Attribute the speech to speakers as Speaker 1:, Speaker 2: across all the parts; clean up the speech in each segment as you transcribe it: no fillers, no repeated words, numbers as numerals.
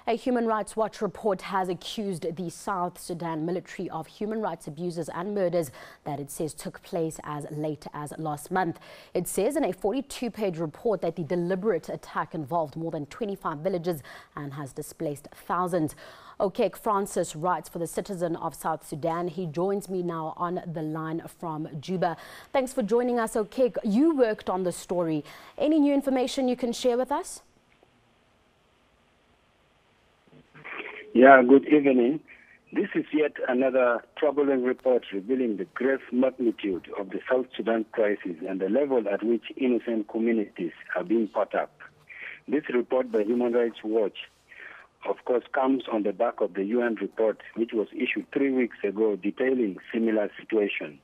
Speaker 1: A Human Rights Watch report has accused the South Sudan military of human rights abuses and murders that it says took place as late as last month. It says in a 42-page report that the deliberate attack involved more than 25 villages and has displaced thousands. Okeck Francis writes for the Citizen of South Sudan. He joins me now on the line from Juba. Thanks for joining us, Okeck. You worked on the story. Any new information you can share with us?
Speaker 2: Yeah, good evening. This is yet another troubling report revealing the grave magnitude of the South Sudan crisis and the level at which innocent communities are being caught up. This report by Human Rights Watch, of course, comes on the back of the UN report, which was issued 3 weeks ago, detailing similar situation.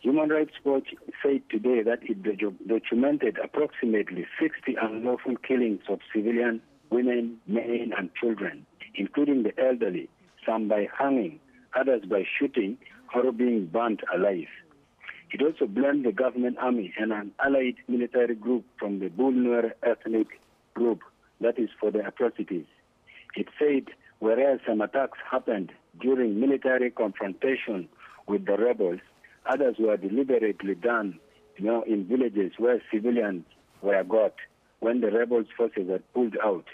Speaker 2: Human Rights Watch said today that it documented approximately 60 unlawful killings of civilian women, men, and children, including the elderly, some by hanging, others by shooting, or being burnt alive. It also blamed the government army and an allied military group from the Bulnuer ethnic group, that is for the atrocities. It said whereas some attacks happened during military confrontation with the rebels, others were deliberately done, in villages where civilians were got when the rebels' forces had pulled out.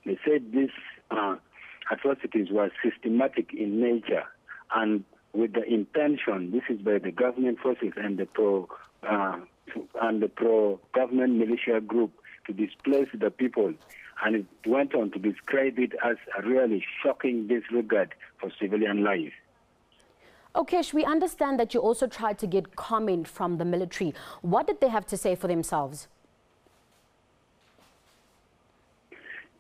Speaker 2: They said these atrocities were systematic in nature and with the intention, this is by the government forces and the pro-government militia group, to displace the people. And it went on to describe it as a really shocking disregard for civilian life.
Speaker 1: Okeck, we understand that you also tried to get comment from the military. What did they have to say for themselves?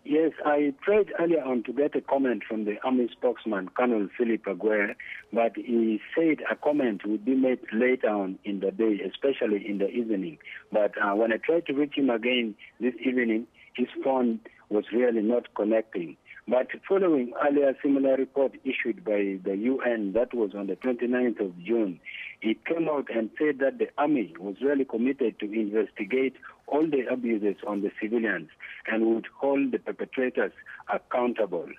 Speaker 2: Yes, I tried earlier on to get a comment from the army spokesman, Colonel Philip Aguirre, but he said a comment would be made later on in the day, especially in the evening. But when I tried to reach him again this evening, his phone was really not connecting. But following earlier similar report issued by the UN, that was on the 29th of June, it came out and said that the army was really committed to investigate all the abuses on the civilians and would hold the perpetrators accountable.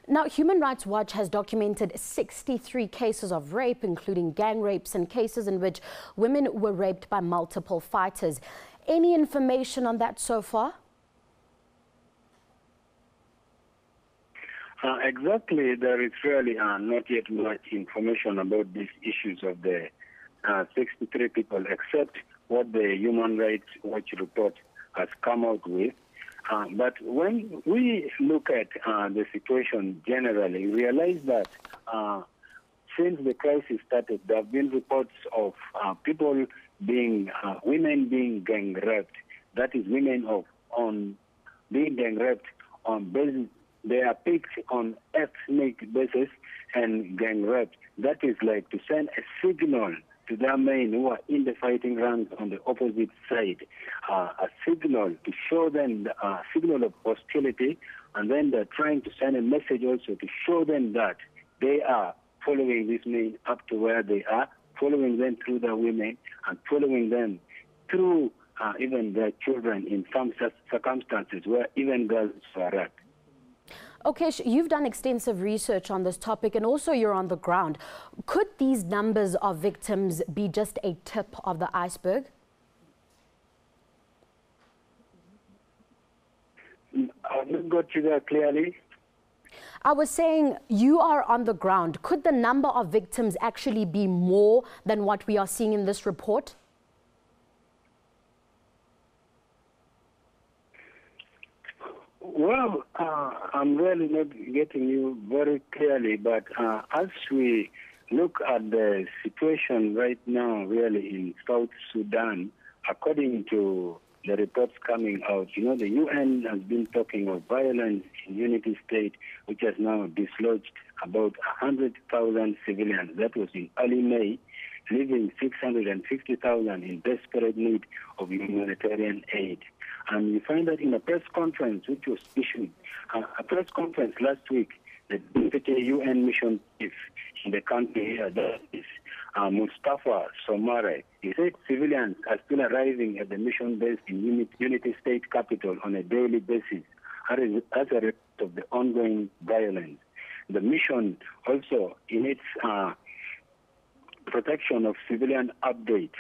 Speaker 1: Now, Human Rights Watch has documented 63 cases of rape, including gang rapes and cases in which women were raped by multiple fighters. Any information on that so far?
Speaker 2: Exactly, there is really not yet much information about these issues of the 63 people, except what the Human Rights Watch report has come out with. But when we look at the situation generally, we realize that since the crisis started, there have been reports of people being, women being gang raped. That is, women being gang raped on basis. They are picked on ethnic basis and gang raped. That is like to send a signal to their men who are in the fighting ranks on the opposite side, a signal to show them a signal of hostility, and then they're trying to send a message also to show them that they are following these men up to where they are, following them through their women, and following them through even their children in some circumstances where even girls are raped.
Speaker 1: Okeck, you've done extensive research on this topic and also you're on the ground. Could these numbers of victims be just a tip of the iceberg?
Speaker 2: I didn't got you there clearly.
Speaker 1: I was saying you are on the ground. Could the number of victims actually be more than what we are seeing in this report?
Speaker 2: Well, I'm really not getting you very clearly, but as we look at the situation right now, really in South Sudan, according to the reports coming out, the UN has been talking of violence in Unity State, which has now dislodged about 100,000 civilians. That was in early May, leaving 650,000 in desperate need of humanitarian aid. And you find that in a press conference which was issued, a press conference last week, the Deputy UN Mission Chief in the country here, that is Mustafa Somare, he said civilians are still arriving at the mission base in Unity State capital on a daily basis, as a result of the ongoing violence. The mission also, in its protection of civilian update,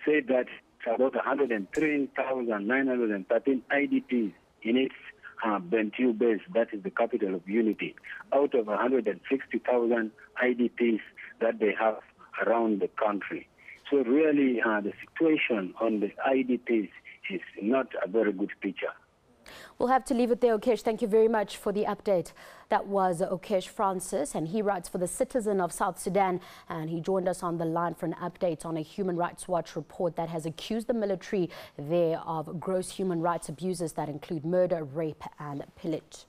Speaker 2: said that about 103,913 IDPs in its Bentiu base, that is the capital of Unity, out of 160,000 IDPs that they have around the country. So really, the situation on the IDPs is not a very good picture.
Speaker 1: We'll have to leave it there, Okeck. Thank you very much for the update. That was Okeck Francis, and he writes for the Citizen of South Sudan, and he joined us on the line for an update on a Human Rights Watch report that has accused the military there of gross human rights abuses that include murder, rape and pillage.